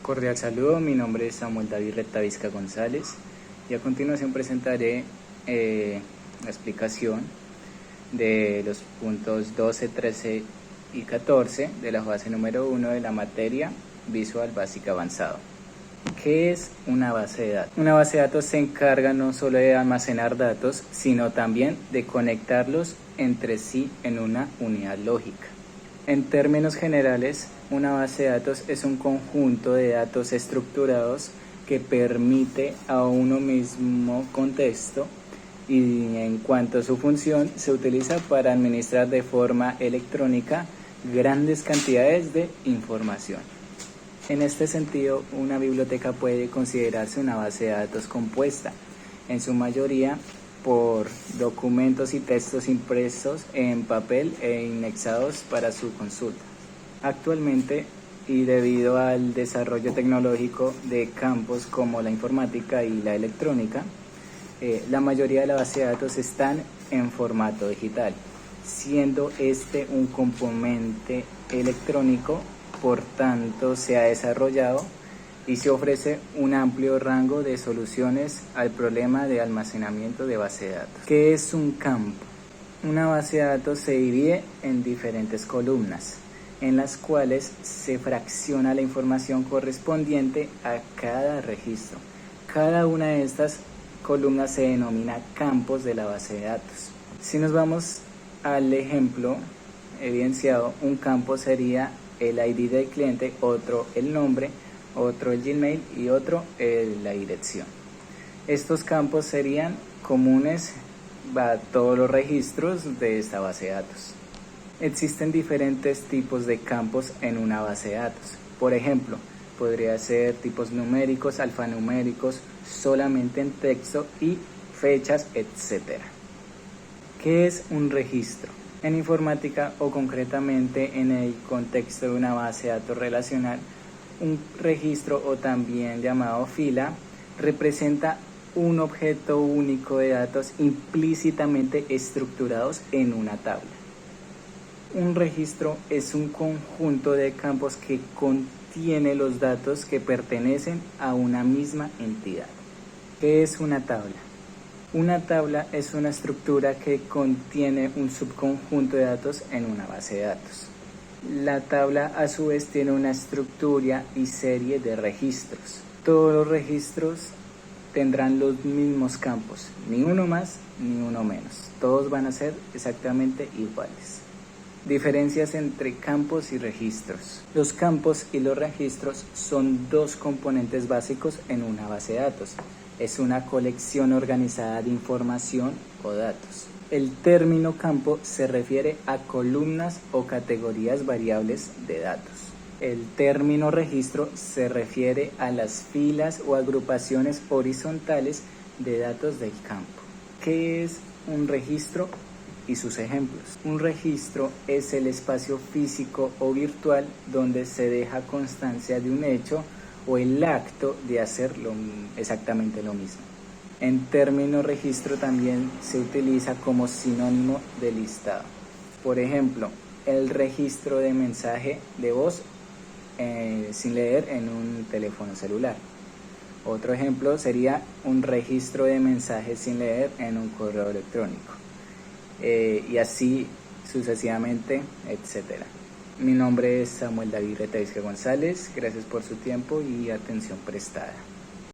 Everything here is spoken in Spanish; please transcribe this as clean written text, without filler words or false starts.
Cordial saludo, mi nombre es Samuel David Retavizca González y a continuación presentaré la explicación de los puntos 12, 13 y 14 de la fase número 1 de la materia Visual Básica Avanzado. ¿Qué es una base de datos? Una base de datos se encarga no solo de almacenar datos, sino también de conectarlos entre sí en una unidad lógica. En términos generales, una base de datos es un conjunto de datos estructurados que permite a uno mismo contexto y en cuanto a su función se utiliza para administrar de forma electrónica grandes cantidades de información. En este sentido, una biblioteca puede considerarse una base de datos compuesta, en su mayoría por documentos y textos impresos en papel e indexados para su consulta. Actualmente, y debido al desarrollo tecnológico de campos como la informática y la electrónica, la mayoría de las bases de datos están en formato digital, siendo este un componente electrónico. Por tanto, se ha desarrollado y se ofrece un amplio rango de soluciones al problema de almacenamiento de base de datos. ¿Qué es un campo? Una base de datos se divide en diferentes columnas, en las cuales se fracciona la información correspondiente a cada registro. Cada una de estas columnas se denomina campos de la base de datos. Si nos vamos al ejemplo evidenciado, un campo sería el ID del cliente, otro el nombre, otro el Gmail y otro la dirección. Estos campos serían comunes a todos los registros de esta base de datos. Existen diferentes tipos de campos en una base de datos. Por ejemplo, podría ser tipos numéricos, alfanuméricos, solamente en texto y fechas, etc. ¿Qué es un registro? En informática o concretamente en el contexto de una base de datos relacional, un registro o también llamado fila representa un objeto único de datos implícitamente estructurados en una tabla. Un registro es un conjunto de campos que contiene los datos que pertenecen a una misma entidad. ¿Qué es una tabla? Una tabla es una estructura que contiene un subconjunto de datos en una base de datos. La tabla a su vez tiene una estructura y serie de registros. Todos los registros tendrán los mismos campos, ni uno más ni uno menos. Todos van a ser exactamente iguales. Diferencias entre campos y registros. Los campos y los registros son dos componentes básicos en una base de datos. Es una colección organizada de información o datos. El término campo se refiere a columnas o categorías variables de datos. El término registro se refiere a las filas o agrupaciones horizontales de datos del campo. ¿Qué es un registro y sus ejemplos? Un registro es el espacio físico o virtual donde se deja constancia de un hecho o el acto de hacer exactamente lo mismo. En término registro también se utiliza como sinónimo de listado. Por ejemplo, el registro de mensaje de voz sin leer en un teléfono celular. Otro ejemplo sería un registro de mensajes sin leer en un correo electrónico. Y así sucesivamente, etc. Mi nombre es Samuel David Retavizca González. Gracias por su tiempo y atención prestada.